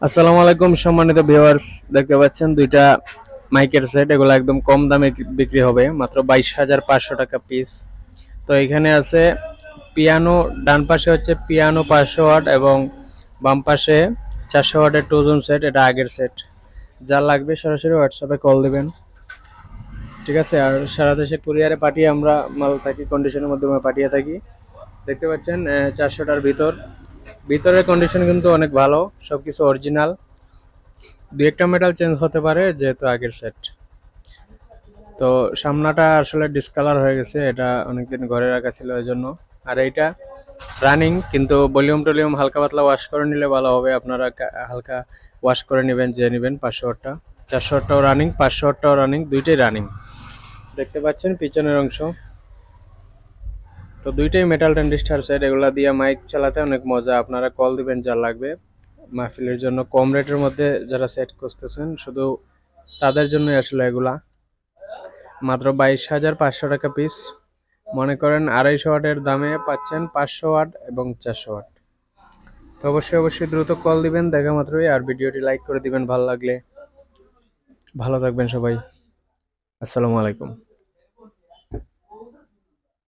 আসসালামু আলাইকুম সম্মানিত ভিউয়ার্স, দেখতে পাচ্ছেন দুইটা মাইকের সেট। এগুলো একদম কম দামে বিক্রি হবে, মাত্র 22,500 টাকা পিস। তো এখানে আছে পিয়ানো, ডান পাশে হচ্ছে পিয়ানো 500 ওয়াট এবং বাম পাশে 400 ওয়াটের টুজন সেট। এটা আগের সেট। যা লাগবে সরাসরি হোয়াটসঅ্যাপে কল দিবেন, ঠিক আছে? আর সারা দেশে কুরিয়ারে পাঠিয়ে আমরা মাল থাকি কন্ডিশনের মাধ্যমে পাঠিয়ে থাকি। দেখতে পাচ্ছেন 400টার ভিতরের কন্ডিশন কিন্তু অনেক ভালো, সবকিছু অরিজিনাল। দু একটা মেটাল চেঞ্জ হতে পারে যেহেতু আগের সেট। তো সামনাটা আসলে ডিসকালার হয়ে গেছে, এটা অনেকদিন ঘরে রাখা ছিল এই জন্য। আর এইটা রানিং, কিন্তু ভলিউম টলিউম হালকা পাতলা ওয়াশ করে নিলে ভালো হবে। আপনারা হালকা ওয়াশ করে নেবেন, যে নেবেন 500 ওয়াটটা। 400 ওয়াটটাও রানিং, 500 ওয়াটটাও রানিং, দুইটাই রানিং। দেখতে পাচ্ছেন পিছনের অংশ। তো দুইটাই মেটাল ট্রানজিস্টার সেট, এগুলা দিয়ে মাইক চালাতে অনেক মজা। আপনারা কল দিবেন যা লাগবে। মাহফিলের জন্য কম রেটের মধ্যে যারা সেট খুঁজতেছেন, শুধু তাদের জন্যই আসলে এগুলা। মাত্র 22,500 টাকা পিস। মনে করেন 250 ওয়াটের দামে পাচ্ছেন 500 ওয়াট এবং 400 ওয়াট। তো অবশ্যই দ্রুত কল দিবেন দেখা মাত্রই, আর ভিডিওটি লাইক করে দিবেন ভালো লাগলে। ভালো থাকবেন সবাই। আসসালামু আলাইকুম।